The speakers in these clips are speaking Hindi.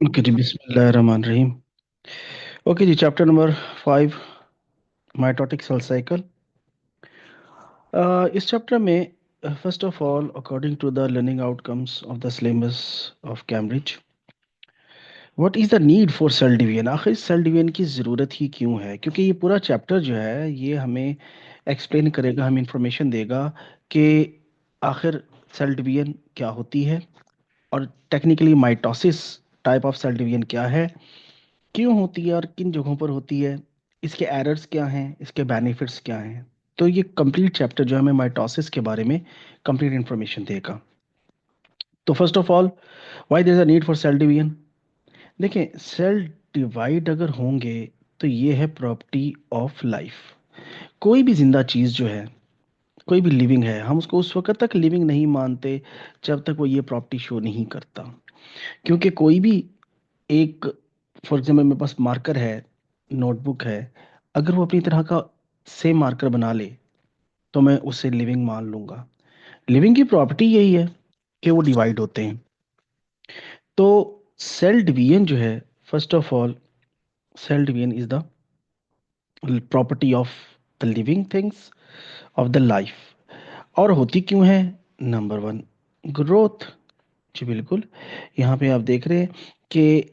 ओके जी, बिस्मिल्लाहिर्रहमानिर्रहीम। ओके जी, chapter number 5, mitotic cell cycle. इस चैप्टर में first of all, according to the learning outcomes of the syllabus of Cambridge, what is the need for cell division. आखिर सेल डिवीजन की ज़रूरत ही क्यों है? क्योंकि ये पूरा चैप्टर जो है ये हमें एक्सप्लेन करेगा, हमें इंफॉर्मेशन देगा कि आखिर सेल डिवीजन क्या होती है, और technically mitosis type of cell division क्या है, क्यों होती है और किन जगहों पर होती है, इसके एरर्स क्या हैं, इसके बेनिफिट्स क्या हैं। तो ये कंप्लीट चैप्टर जो है हमें माइटोसिस के बारे में कंप्लीट इन्फॉर्मेशन देगा। तो first of all, why there is a need for cell division. देखें, सेल डिवाइड अगर होंगे तो ये है प्रॉपर्टी ऑफ लाइफ। कोई भी जिंदा चीज़ जो है, कोई भी लिविंग है, हम उसको उस वक्त तक लिविंग नहीं मानते जब तक वो ये प्रॉपर्टी शो नहीं करता। क्योंकि कोई भी एक, फॉर एग्जाम्पल मेरे पास मार्कर है, नोटबुक है, अगर वो अपनी तरह का सेम मार्कर बना ले तो मैं उसे लिविंग मान लूंगा। लिविंग की प्रॉपर्टी यही है कि वो डिवाइड होते हैं। तो सेल डिवीजन जो है, first of all, cell division is the property of the living things of the life. और होती क्यों है? Number one, growth. जी बिल्कुल। यहाँ पे आप देख रहे हैं कि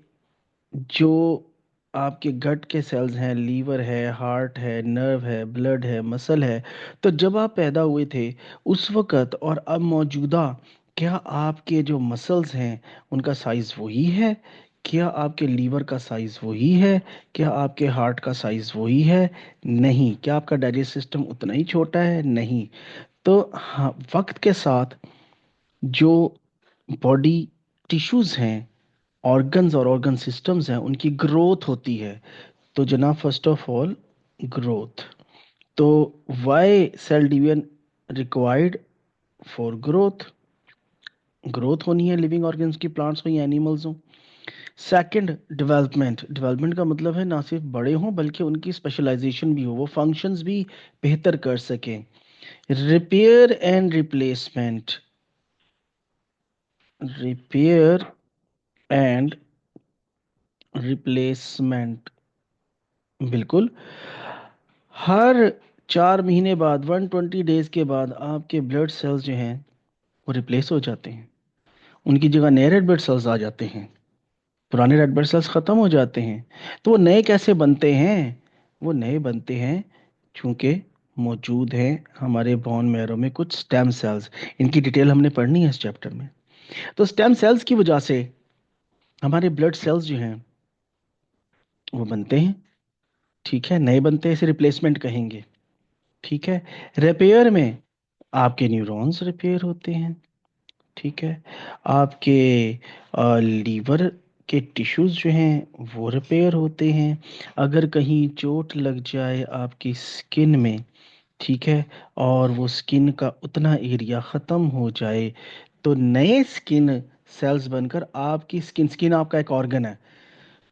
जो आपके गट के सेल्स हैं, लीवर है, हार्ट है, नर्व है, ब्लड है, मसल है, तो जब आप पैदा हुए थे उस वक़्त और अब मौजूदा, क्या आपके जो मसल्स हैं उनका साइज़ वही है? क्या आपके लीवर का साइज़ वही है? क्या आपके हार्ट का साइज़ वही है? नहीं। क्या आपका डाइजेस्ट सिस्टम उतना ही छोटा है? नहीं। तो हाँ, वक्त के साथ जो बॉडी टिश्यूज़ हैं, ऑर्गन्स और ऑर्गन सिस्टम्स हैं, उनकी ग्रोथ होती है। तो जनाब, फर्स्ट ऑफ ऑल, ग्रोथ। तो why cell division required? For growth. Growth होनी है लिविंग ऑर्गन्स की, प्लांट्स हो या एनिमल्स हो। Second, development. डेवलपमेंट का मतलब है ना सिर्फ बड़े हों बल्कि उनकी स्पेशलाइजेशन भी हो, वो फंक्शंस भी बेहतर कर सकें। Repair and replacement. Repair and replacement, बिल्कुल। हर 4 महीने बाद, 120 डेज के बाद, आपके ब्लड सेल्स जो हैं वो रिप्लेस हो जाते हैं। उनकी जगह नए रेड ब्लड सेल्स आ जाते हैं। पुराने रेड ब्लड सेल्स खत्म हो जाते हैं। तो वो नए कैसे बनते हैं? वो नए बनते हैं चूंकि मौजूद हैं हमारे बोन मैरो में कुछ स्टेम सेल्स। इनकी डिटेल हमने पढ़नी है इस चैप्टर में। तो स्टेम सेल्स की वजह से हमारे ब्लड सेल्स जो हैं वो बनते हैं। ठीक है, नए बनते हैं, इसे रिप्लेसमेंट कहेंगे। ठीक है। रिपेयर में आपके न्यूरॉन्स रिपेयर होते हैं। ठीक है। आपके लीवर के टिश्यूज जो हैं वो रिपेयर होते हैं। अगर कहीं चोट लग जाए आपकी स्किन में, ठीक है, और वो स्किन का उतना एरिया ख़त्म हो जाए, तो नए स्किन सेल्स बनकर आपकी स्किन, स्किन आपका एक ऑर्गन है,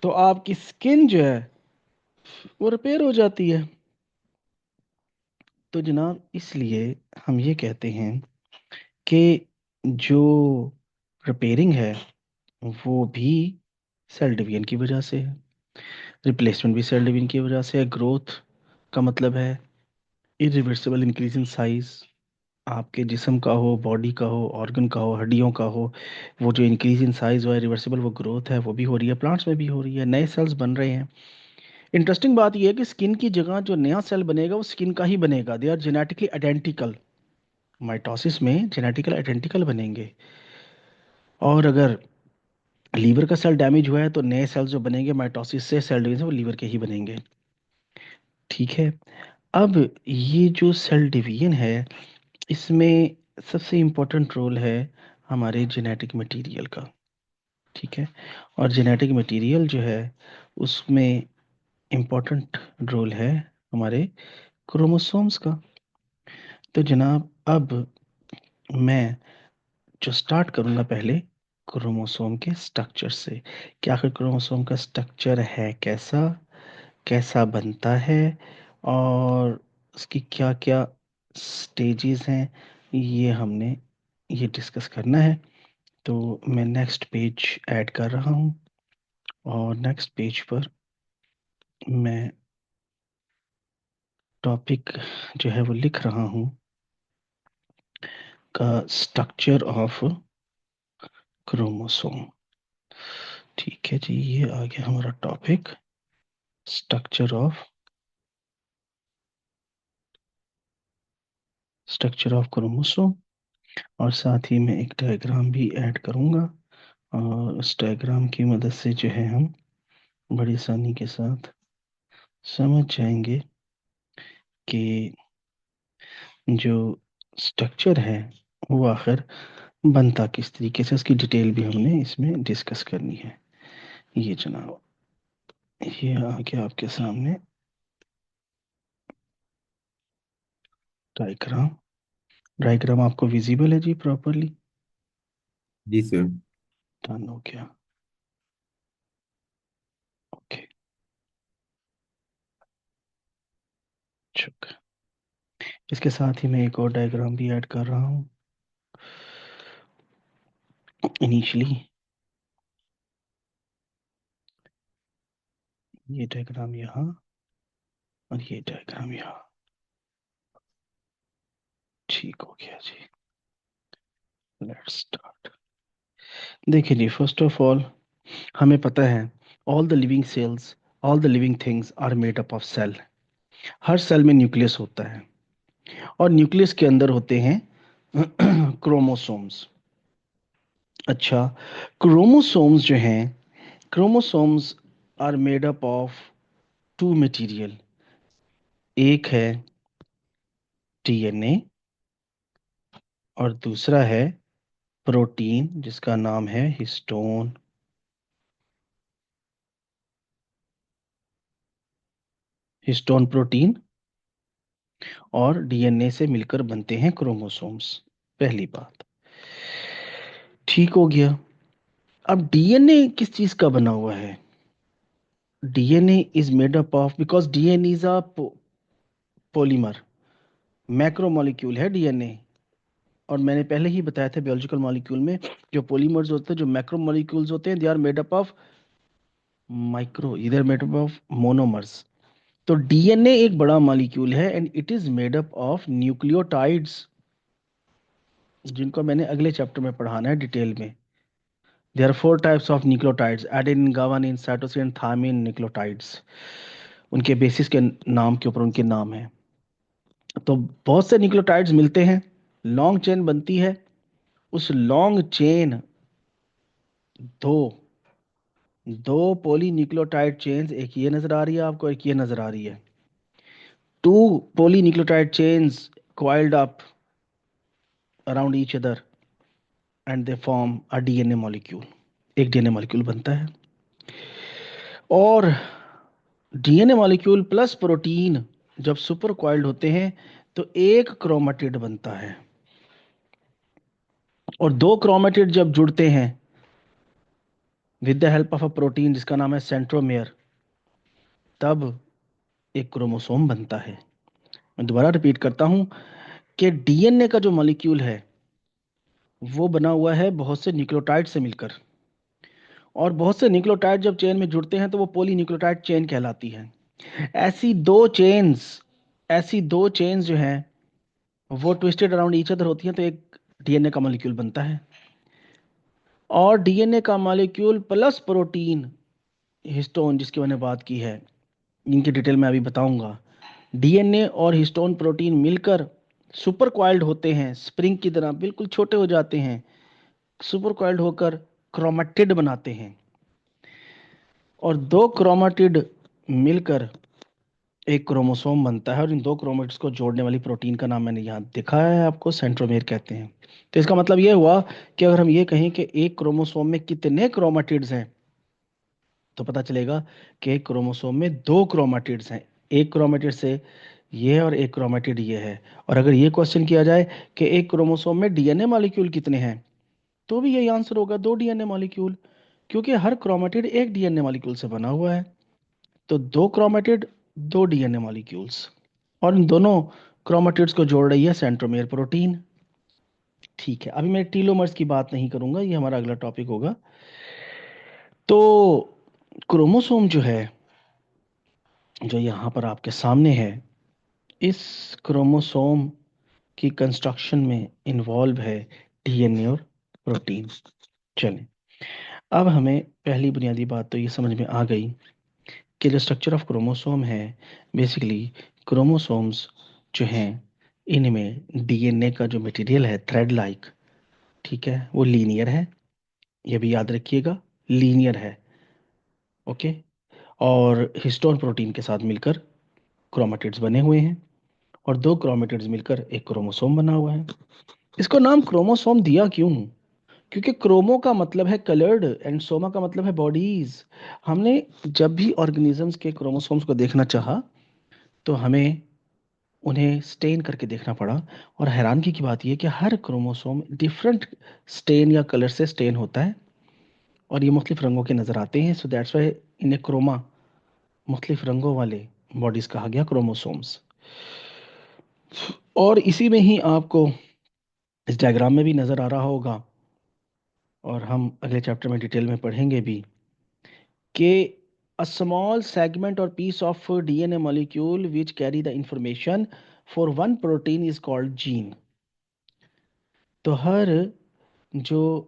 तो आपकी स्किन जो है वो रिपेयर हो जाती है। तो जनाब, इसलिए हम ये कहते हैं कि जो रिपेयरिंग है वो भी सेल डिवीजन की वजह से है। रिप्लेसमेंट भी सेल डिवीजन की वजह से है। ग्रोथ का मतलब है इरिवर्सिबल इंक्रीज इन साइज। आपके जिस्म का हो, बॉडी का हो, ऑर्गन का हो, हड्डियों का हो, वो जो इंक्रीज इन साइज हुआ है, रिवर्सिबल वो ग्रोथ है, वो भी हो रही है, प्लांट्स में भी हो रही है, नए सेल्स बन रहे हैं। इंटरेस्टिंग बात यह है कि स्किन की जगह जो नया सेल बनेगा वो स्किन का ही बनेगा। They are genetically identical. Mitosis में जेनेटिकल आइडेंटिकल बनेंगे। और अगर लीवर का सेल डैमेज हुआ है तो नए सेल्स जो बनेंगे माइटोसिस से, सेल डिवीजन से, वो लीवर के ही बनेंगे। ठीक है। अब ये जो सेल डिवीजन है, इसमें सबसे इम्पोर्टेंट रोल है हमारे जेनेटिक मटेरियल का। ठीक है। और जेनेटिक मटेरियल जो है उसमें इम्पोर्टेंट रोल है हमारे क्रोमोसोम्स का। तो जनाब, अब मैं जो स्टार्ट करूंगा पहले क्रोमोसोम के स्ट्रक्चर से, कि आखिर क्रोमोसोम का स्ट्रक्चर है कैसा, कैसा बनता है, और उसकी क्या क्या स्टेजेस हैं, ये हमने ये डिस्कस करना है। तो मैं नेक्स्ट पेज ऐड कर रहा हूँ। और नेक्स्ट पेज पर मैं टॉपिक जो है वो लिख रहा हूँ का स्ट्रक्चर ऑफ क्रोमोसोम। ठीक है जी, ये आ गया हमारा टॉपिक, स्ट्रक्चर ऑफ क्रोमोसोम। और साथ ही मैं एक डायग्राम भी ऐड करूंगा, और उस डायग्राम की मदद से जो है हम बड़ी आसानी के साथ समझ जाएंगे कि जो स्ट्रक्चर है वो आखिर बनता किस तरीके से, उसकी डिटेल भी हमने इसमें डिस्कस करनी है। ये जनाब, ये आ गया आपके सामने डायग्राम। डायग्राम आपको विजिबल है जी प्रॉपरली? जी सर। डन हो गया। ओके, चुक। इसके साथ ही मैं एक और डायग्राम भी ऐड कर रहा हूँ इनिशियली। ये डायग्राम यहाँ और ये डायग्राम यहाँ। ठीक हो गया जी। Let's start. देखिए जी, फर्स्ट ऑफ ऑल हमें पता है all the living cells, all the living things are made up of cell. हर सेल में न्यूक्लियस होता है, और न्यूक्लियस के अंदर होते हैं क्रोमोसोम्स। अच्छा, क्रोमोसोम्स जो हैं, chromosomes are made up of two material. एक है डीएनए और दूसरा है प्रोटीन जिसका नाम है हिस्टोन। हिस्टोन प्रोटीन और डीएनए से मिलकर बनते हैं क्रोमोसोम्स। पहली बात, ठीक हो गया। अब डीएनए किस चीज का बना हुआ है? DNA is made up of, because DNA is a polymer, macromolecule है डीएनए। और मैंने पहले ही बताया था बायोलॉजिकल मॉलिक्यूल में जो पॉलीमर्स होते हैं, जो मैक्रोमोलिक्यूल्स होते हैं, they are made up of micro, इधर मेड अप ऑफ मोनोमर्स। तो डीएनए एक बड़ा मॉलिक्यूल है and it is made up of nucleotides, जिनको मैंने अगले चैप्टर में पढ़ाना है डिटेल में। There are four types of nucleotides: adenine, guanine, cytosine, thymine nucleotides. उनके बेसिस के नाम के ऊपर उनके नाम है। तो बहुत से न्यूक्लियोटाइड्स मिलते हैं, लॉन्ग चेन बनती है। उस लॉन्ग चेन, दो दो पोली न्यूक्लियोटाइड चेन्स, एक ये नजर आ रही है आपको, एक ये नजर आ रही है। Two polynucleotide chains coiled up around each other and they form a DNA molecule. एक डीएनए मॉलिक्यूल बनता है। और डीएनए मॉलिक्यूल प्लस प्रोटीन जब सुपर कॉइल्ड होते हैं तो एक क्रोमेटिड बनता है। और दो क्रोमेटिड जब जुड़ते हैं with the help of a protein जिसका नाम है सेंट्रोमेयर, तब एक क्रोमोसोम बनता है। मैं दोबारा रिपीट करता हूं कि डीएनए का जो मॉलिक्यूल है वो बना हुआ है बहुत से न्यूक्लियोटाइड से मिलकर। और बहुत से न्यूक्लियोटाइड जब चेन में जुड़ते हैं तो वो पॉली न्यूक्लियोटाइड चेन कहलाती है। ऐसी दो चेन्स ऐसी दो चेन्स जो हैं वो ट्विस्टेड अराउंड ईच अदर होती हैं तो एक डीएनए का मॉलिक्यूल बनता है। और डीएनए का मॉलिक्यूल प्लस प्रोटीन हिस्टोन जिसकी मैंने बात की है, इनकी डिटेल मैं अभी बताऊंगा। डीएनए और हिस्टोन प्रोटीन मिलकर सुपर कॉइल्ड होते हैं, स्प्रिंग की तरह बिल्कुल छोटे हो जाते हैं। सुपर कॉइल्ड होकर क्रोमेटिड बनाते हैं। और दो क्रोमेटिड मिलकर एक क्रोमोसोम बनता है, और इन दो क्रोमेटिड्स को जोड़ने वाली प्रोटीन का नाम मैंने यहाँ दिखाया है आपको, सेंट्रोमेयर कहते हैं। तो इसका मतलब ये हुआ कि अगर हम ये कहें कि एक क्रोमोसोम में कितने क्रोमेटिड्स हैं, तो पता चलेगा कि एक क्रोमोसोम में दो क्रोमेटिड्स हैं। एक क्रोमेटिड से ये है और एक क्रोमेटिड ये है। और अगर ये क्वेश्चन किया जाए कि एक क्रोमोसोम में डीएनए मॉलिक्यूल कितने हैं, तो भी यही आंसर होगा, दो डीएनए मॉलिक्यूल, क्योंकि हर क्रोमेटिड एक डीएनए मॉलिक्यूल से बना हुआ है। तो दो क्रोमेटिड, दो डीएनए मॉलिक्यूल्स। और इन दोनों क्रोमेटिड्स को जोड़ रही है सेंट्रोमेयर प्रोटीन। ठीक है, अभी मैं टीलोमर्स की बात नहीं करूंगा, ये हमारा अगला टॉपिक होगा। तो क्रोमोसोम जो है, जो यहाँ पर आपके सामने है, इस क्रोमोसोम की कंस्ट्रक्शन में इन्वॉल्व है डीएनए और प्रोटीन। चलें, अब हमें पहली बुनियादी बात तो ये समझ में आ गई कि जो स्ट्रक्चर ऑफ क्रोमोसोम है, बेसिकली क्रोमोसोम्स जो हैं, इनमें डीएनए का जो मटेरियल है थ्रेड लाइक, ठीक है, वो लीनियर है। ये भी याद रखिएगा, लीनियर है। ओके। और हिस्टोन प्रोटीन के साथ मिलकर क्रोमेटिड्स बने हुए हैं, और दो क्रोमेटिड्स मिलकर एक क्रोमोसोम बना हुआ है। इसको नाम क्रोमोसोम दिया क्यों? क्योंकि क्रोमो का मतलब है कलर्ड एंड सोमा का मतलब है बॉडीज। हमने जब भी ऑर्गेनिजम्स के क्रोमोसोम्स को देखना चाहा, तो हमें उन्हें स्टेन करके देखना पड़ा। और हैरानगी की बात यह कि हर क्रोमोसोम डिफरेंट स्टेन या कलर से स्टेन होता है, और ये मुख्तलिफ रंगों के नजर आते हैं। सो दैट्स वाई इन्हें क्रोमा, मुख्तलिफ रंगों वाले बॉडीज कहा गया, क्रोमोसोम्स। और इसी में ही आपको इस डायग्राम में भी नजर आ रहा होगा, और हम अगले चैप्टर में डिटेल में पढ़ेंगे भी, कि a small segment or piece of DNA molecule which carry the information for one protein is called gene। तो हर जो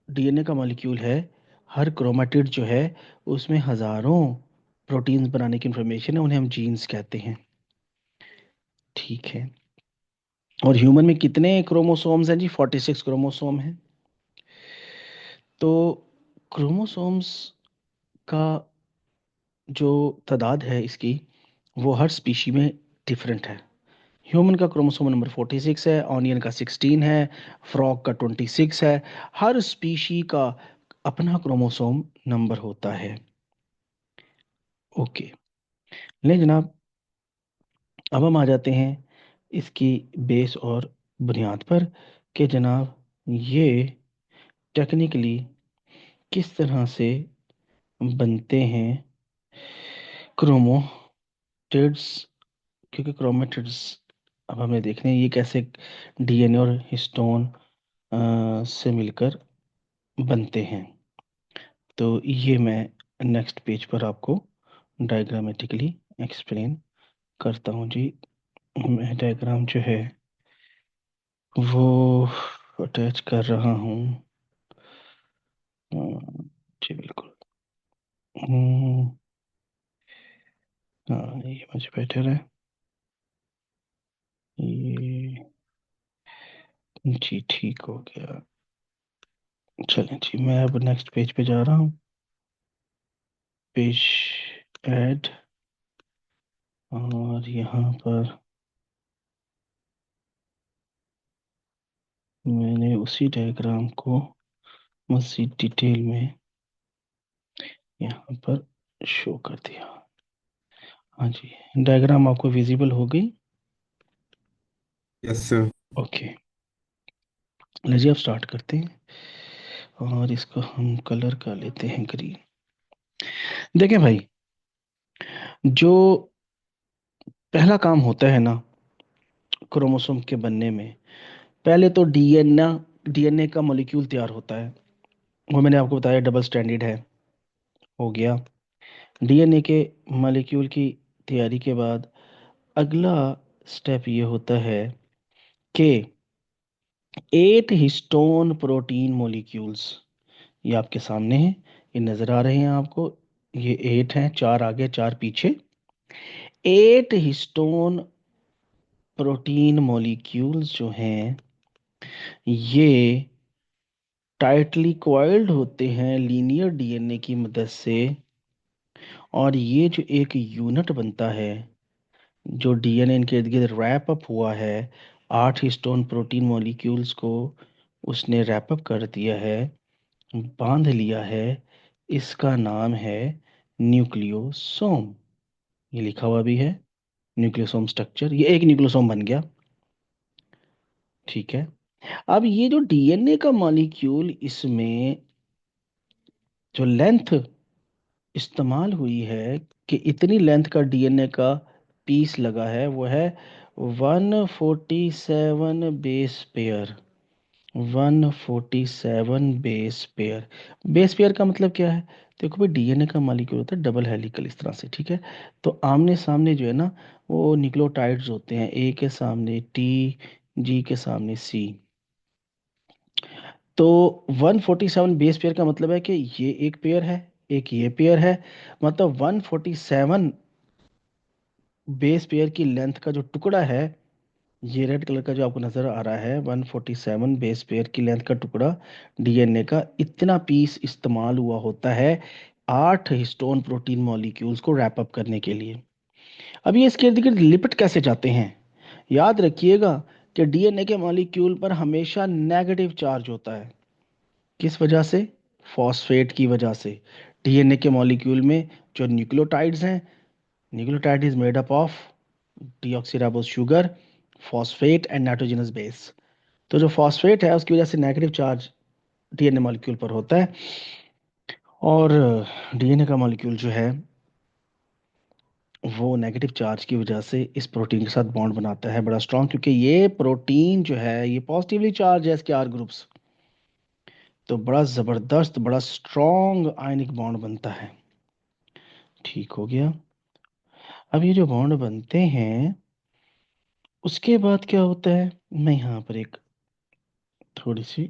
डीएनए का मॉलिक्यूल है, हर क्रोमेटिड जो है, उसमें हजारों प्रोटीन्स बनाने की इंफॉर्मेशन है, उन्हें हम जीन्स कहते हैं। ठीक है। और ह्यूमन में कितने क्रोमोसोम्स हैं जी? 46 क्रोमोसोम हैं। तो क्रोमोसोम्स का जो तादाद है इसकी, वो हर स्पीशी में डिफरेंट है। ह्यूमन का क्रोमोसोम नंबर 46 है, ऑनियन का 16 है, फ्रॉग का 26 है। हर स्पीशी का अपना क्रोमोसोम नंबर होता है। ओके। ले जनाब, अब हम आ जाते हैं इसकी बेस और बुनियाद पर, कि जनाब ये टेक्निकली किस तरह से बनते हैं क्रोमोटिड्स। क्योंकि क्रोमेटिड्स अब हमें देखने हैं ये कैसे डीएनए और हिस्टोन से मिलकर बनते हैं। तो ये मैं नेक्स्ट पेज पर आपको डायग्रामेटिकली एक्सप्लेन करता हूँ जी। मैं डायग्राम जो है वो अटैच कर रहा हूँ। जी बिल्कुल। हम्म, हाँ ये मुझे बेटर है। ये जी ठीक हो गया। चलें जी, मैं अब नेक्स्ट पेज पे जा रहा हूँ। पेज ऐड, और यहाँ पर मैंने उसी डायग्राम को मज़ीद डिटेल में यहाँ पर शो कर दिया। हाँ जी, डायग्राम आपको विजिबल हो गई? Yes sir. ओके, लीजिए अब स्टार्ट करते हैं, और इसको हम कलर कर लेते हैं ग्रीन। देखें भाई, जो पहला काम होता है ना क्रोमोसोम के बनने में, पहले तो डीएनए का मॉलिक्यूल तैयार होता है। वो मैंने आपको बताया डबल स्ट्रैंडेड है, हो गया। डीएनए के मॉलिक्यूल की तैयारी के बाद अगला स्टेप ये होता है कि 8 हिस्टोन प्रोटीन मॉलिक्यूल्स, ये आपके सामने हैं, ये नजर आ रहे हैं आपको। ये 8 हैं, चार आगे चार पीछे। 8 हिस्टोन प्रोटीन मॉलिक्यूल्स जो हैं, ये टाइटली कॉइल्ड होते हैं लीनियर डीएनए की मदद से। और ये जो एक यूनिट बनता है, जो डीएनए इनके इर्द गिर्द रैप अप हुआ है, 8 हिस्टोन प्रोटीन मॉलिक्यूल्स को उसने रैप अप कर दिया है, बांध लिया है। इसका नाम है न्यूक्लियोसोम। ये लिखा हुआ भी है, न्यूक्लियोसोम स्ट्रक्चर। ये एक न्यूक्लियोसोम बन गया। ठीक है। अब ये जो डीएनए का मॉलिक्यूल, इसमें जो लेंथ इस्तेमाल हुई है, कि इतनी लेंथ का डीएनए का पीस लगा है, वो है 147 base pair. 147 base pair. Base pair का मतलब क्या है? देखो भाई, डीएनए का मॉलिक्यूल होता है डबल हेलिकल इस तरह से, ठीक है। तो आमने सामने जो है ना, वो न्यूक्लियोटाइड्स होते हैं, ए के सामने टी, जी के सामने सी। तो 147 बेस पेयर का मतलब है कि ये एक पेयर है, एक ये पेयर है। मतलब 147 बेस पेयर की लेंथ का जो टुकड़ा है, ये रेड कलर का जो आपको नजर आ रहा है, 147 बेस पेयर की लेंथ का टुकड़ा डीएनए का, इतना पीस इस्तेमाल हुआ होता है 8 हिस्टोन प्रोटीन मॉलिक्यूल्स को रैप अप करने के लिए। अब ये इसके इर्द गिर्द लिपट कैसे जाते हैं? याद रखिएगा कि डीएनए के मॉलिक्यूल पर हमेशा नेगेटिव चार्ज होता है। किस वजह से? फॉस्फेट की वजह से। डीएनए के मॉलिक्यूल में जो न्यूक्लियोटाइड्स हैं, nucleotide is made up of deoxyribose sugar, phosphate and nitrogenous base. तो जो फॉस्फेट है उसकी वजह से नेगेटिव चार्ज डीएनए मॉलिक्यूल पर होता है। और डीएनए का मॉलिक्यूल जो है, वो नेगेटिव चार्ज की वजह से इस प्रोटीन के साथ बॉन्ड बनाता है बड़ा स्ट्रांग, क्योंकि ये प्रोटीन जो है ये पॉजिटिवली चार्ज है, इसके आर ग्रुप्स। तो बड़ा जबरदस्त, बड़ा स्ट्रांग आयनिक बॉन्ड बनता है। ठीक हो गया। अब ये जो बॉन्ड बनते हैं, उसके बाद क्या होता है, मैं यहाँ पर एक थोड़ी सी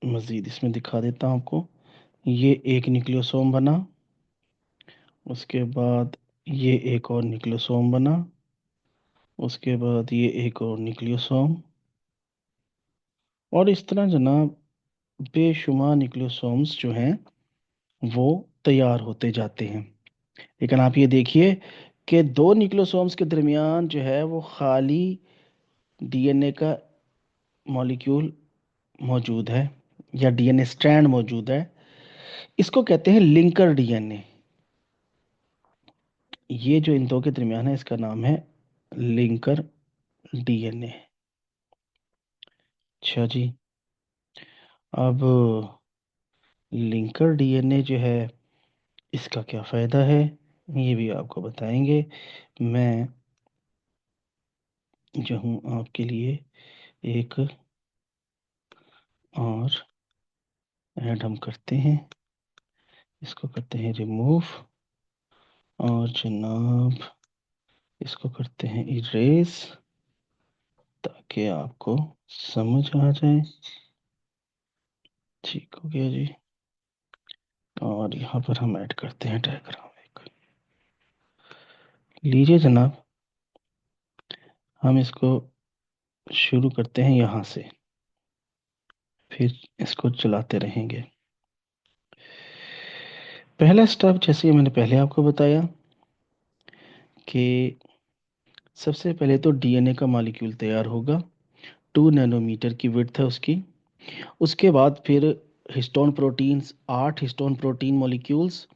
मजीद इसमें दिखा देता हूँ आपको। ये एक न्यूक्लियोसोम बना, उसके बाद ये एक और न्यूक्लियोसोम बना, उसके बाद ये एक और न्यूक्लियोसोम, और इस तरह जनाब बेशुमार न्यूक्लियोसोम्स जो हैं वो तैयार होते जाते हैं। लेकिन आप ये देखिए कि दो न्यूक्लियोसोम्स के दरमियान जो है वो खाली डीएनए का मॉलिक्यूल मौजूद है, या डीएनए स्ट्रैंड मौजूद है। इसको कहते हैं लिंकर डीएनए। ये जो इन दो के दरमियान है, इसका नाम है लिंकर डीएनए। अच्छा जी। अब लिंकर डीएनए जो है, इसका क्या फ़ायदा है, ये भी आपको बताएंगे। मैं जो हूँ आपके लिए एक और ऐड हम करते हैं, इसको करते हैं रिमूव, और जनाब इसको करते हैं इरेज, ताकि आपको समझ आ जाए। ठीक हो गया जी। और यहाँ पर हम ऐड करते हैं डायग्राम एक। लीजिए जनाब, हम इसको शुरू करते हैं यहाँ से, फिर इसको चलाते रहेंगे। पहला स्टेप, जैसे मैंने पहले आपको बताया कि सबसे पहले तो डीएनए का मॉलिक्यूल तैयार होगा, 2 नैनोमीटर की विड्थ है उसकी। उसके बाद फिर histone proteins, 8 histone protein molecules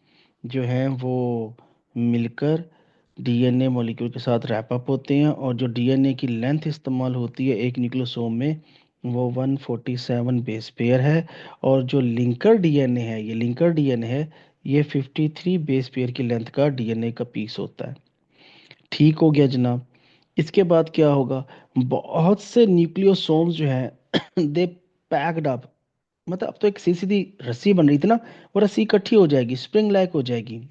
जो हैं वो मिलकर डीएनए मॉलिक्यूल के साथ रैप अप होते हैं, और जो डीएनए की लेंथ इस्तेमाल होती है एक न्यूक्लियोसोम में, वो 147 बेस पेयर है। और जो लिंकर डीएनए है, ये लिंकर डीएनए है, ये 53 बेस पेयर की लेंथ का डीएनए का पीस होता है। ठीक हो गया जनाब। इसके बाद क्या होगा, बहुत से न्यूक्लियोसोम्स जो हैं दे पैक्ड अप, मतलब अब तो एक सीधी सीधी रस्सी बन रही थी ना, वो रस्सी इकट्ठी हो जाएगी, स्प्रिंग लाइक हो जाएगी।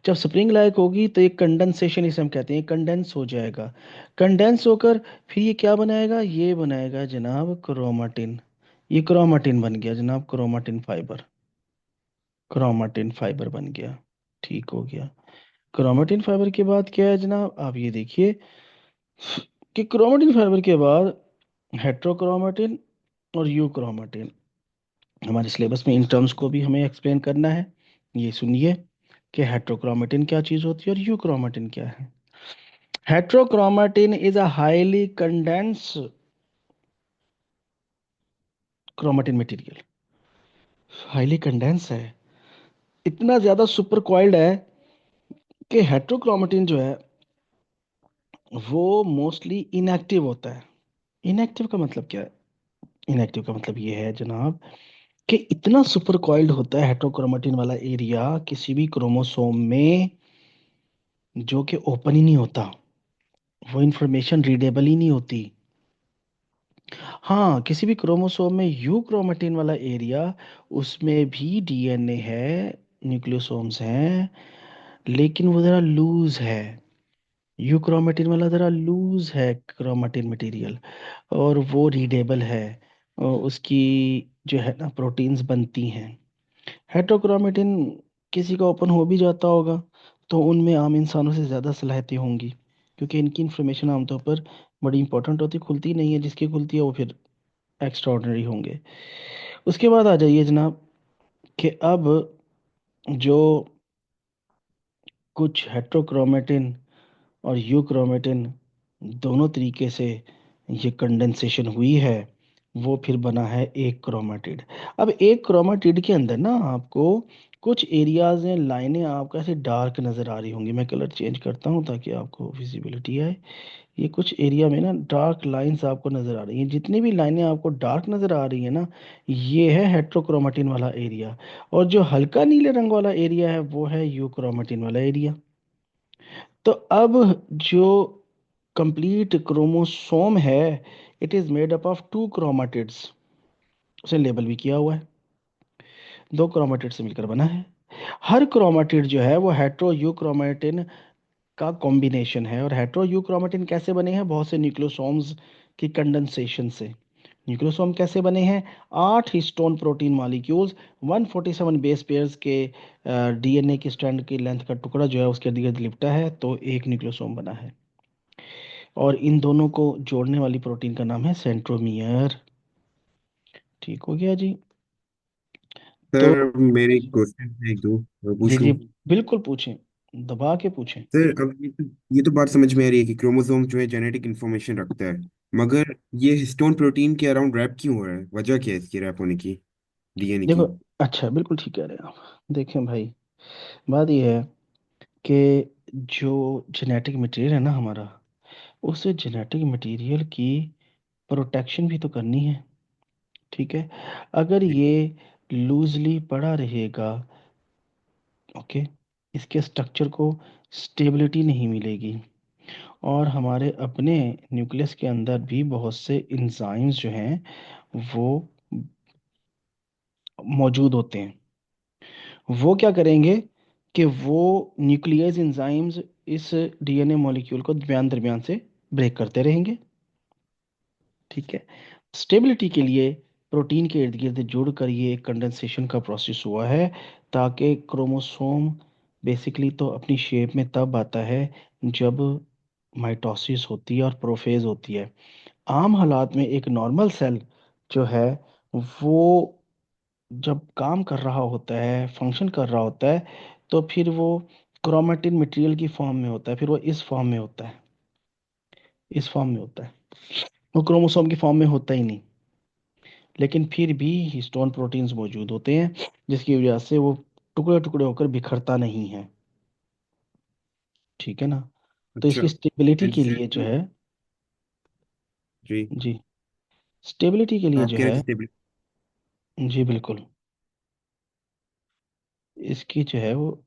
जब स्प्रिंग लाइक होगी तो एक कंडेंसेशन, इसे हम कहते हैं, कंडेंस हो जाएगा। कंडेंस होकर फिर ये क्या बनाएगा, ये बनाएगा जनाब क्रोमाटिन। ये क्रोमाटिन बन गया जनाब, क्रोमाटिन फाइबर। क्रोमाटिन फाइबर बन गया। ठीक हो गया। क्रोमेटिन फाइबर के बाद क्या है जनाब, आप ये देखिए कि क्रोमेटिन फाइबर के बाद हेट्रोक्रोमेटिन और यूक्रोमेटिन। हमारे सिलेबस में इन टर्म्स को भी हमें एक्सप्लेन करना है। ये सुनिए कि हेट्रोक्रोमेटिन क्या चीज़ होती है और यूक्रोमेटिन क्या है। Heterochromatin is a highly condense chromatin material. Highly condense है, इतना ज़्यादा सुपर कॉइल्ड है कि हेट्रोक्रोमेटिन जो है वो मोस्टली इनएक्टिव होता है। इनएक्टिव का मतलब क्या है? इनएक्टिव का मतलब ये है जनाब कि इतना सुपर कॉइल्ड होता है हेट्रोक्रोमेटिन वाला एरिया किसी भी क्रोमोसोम में, जो कि ओपन ही नहीं होता, वो इंफॉर्मेशन रीडेबल ही नहीं होती। हाँ, किसी भी क्रोमोसोम में यू क्रोमेटिन वाला एरिया, उसमें भी डीएनए है, न्यूक्लियोसोम्स हैं, लेकिन वो जरा लूज है। यू क्रोमेटिन वाला जरा लूज है क्रोमेटिन मटेरियल, और वो रीडेबल है, और उसकी जो है ना प्रोटीन्स बनती हैं। हेट्रोक्रोमेटिन किसी का ओपन हो भी जाता होगा, तो उनमें आम इंसानों से ज़्यादा सलाहियतें होंगी, क्योंकि इनकी इन्फॉर्मेशन आमतौर पर बड़ी इंपॉर्टेंट होती, खुलती नहीं है, जिसकी खुलती है वो फिर एक्स्ट्रा ऑर्डिनरी होंगे। उसके बाद आ जाइए जनाब, कि अब जो कुछ हेट्रोक्रोमेटिन और यूक्रोमेटिन दोनों तरीके से ये कंडेंसेशन हुई है, वो फिर बना है एक क्रोमेटिड। अब एक क्रोमेटिड के अंदर ना आपको कुछ एरियाज में लाइनें आपको ऐसे डार्क नज़र आ रही होंगी। मैं कलर चेंज करता हूँ ताकि आपको विजिबिलिटी आए। ये कुछ एरिया में ना डार्क लाइंस आपको नज़र आ रही हैं। जितनी भी लाइनें आपको डार्क नज़र आ रही है ना, ये है हेट्रोक्रोमेटिन वाला एरिया। और जो हल्का नीले रंग वाला एरिया है वो है यूक्रोमेटिन वाला एरिया। तो अब जो कंप्लीट क्रोमोसोम है, it is made up of two chromatids. उसे लेबल भी किया हुआ है, दो क्रोमाटिड से मिलकर बना है। हर क्रोमाटिड जो है वो हेट्रो यू क्रोमेटिन का कॉम्बिनेशन है। और हेट्रो यू क्रोमेटिन कैसे बने हैं? बहुत से न्यूक्लियोसोम्स की कंडेंसेशन से। न्यूक्लियोसोम कैसे बने हैं? 8 histone protein molecules, 147 base pairs के डीएनए की स्ट्रैंड की लेंथ का टुकड़ा जो है उसके इर्द गिर्द लिपटा है, तो एक न्यूक्लियोसोम बना है। और इन दोनों को जोड़ने वाली प्रोटीन का नाम है सेंट्रोमियर। ठीक हो गया जी। तो सर मेरे क्वेश्चन है एक दो, मैं जी पूछूं? जी, बिल्कुल पूछें, दबा के पूछें। सर अब ये तो बात समझ में आ रही है कि क्रोमोसोम जो है जेनेटिक इंफॉर्मेशन रखता है, मगर ये हिस्टोन प्रोटीन के अराउंड रैप क्यों हो रहा है? वजह क्या है इसकी रैप होने की, डीएनए देखो, की? अच्छा बिल्कुल ठीक कह रहे हैं आप। देखें भाई, बात यह है कि जो जेनेटिक मटेरियल है ना हमारा, उस जेनेटिक मटेरियल की प्रोटेक्शन भी तो करनी है। ठीक है? अगर जी। ये लूजली पड़ा रहेगा, ओके, इसके स्ट्रक्चर को स्टेबिलिटी नहीं मिलेगी। और हमारे अपने न्यूक्लियस के अंदर भी बहुत से इंजाइम्स जो हैं वो मौजूद होते हैं। वो क्या करेंगे कि वो न्यूक्लियस इंजाइम्स इस डीएनए मॉलिक्यूल को दरमियान दरमियान से ब्रेक करते रहेंगे। ठीक है? स्टेबिलिटी के लिए प्रोटीन के इर्द गिर्द जुड़कर ये एक कंडेंसेशन का प्रोसेस हुआ है, ताकि क्रोमोसोम बेसिकली तो अपनी शेप में तब आता है जब माइटोसिस होती है और प्रोफेज होती है। आम हालात में एक नॉर्मल सेल जो है वो जब काम कर रहा होता है, फंक्शन कर रहा होता है, तो फिर वो क्रोमेटिन मटेरियल की फॉर्म में होता है, फिर वो इस फॉर्म में होता है, इस फॉर्म में होता है। वो क्रोमोसोम की फॉर्म में होता ही नहीं। लेकिन फिर भी हिस्टोन प्रोटीन्स मौजूद होते हैं, जिसकी वजह से वो टुकड़े टुकड़े होकर बिखरता नहीं है। ठीक है ना? तो अच्छा। इसकी स्टेबिलिटी के लिए जो एग्जैक्टली। है, जी। जी, स्टेबिलिटी के लिए आप जो कह रहे है, थे stability। जी बिल्कुल, इसकी जो है वो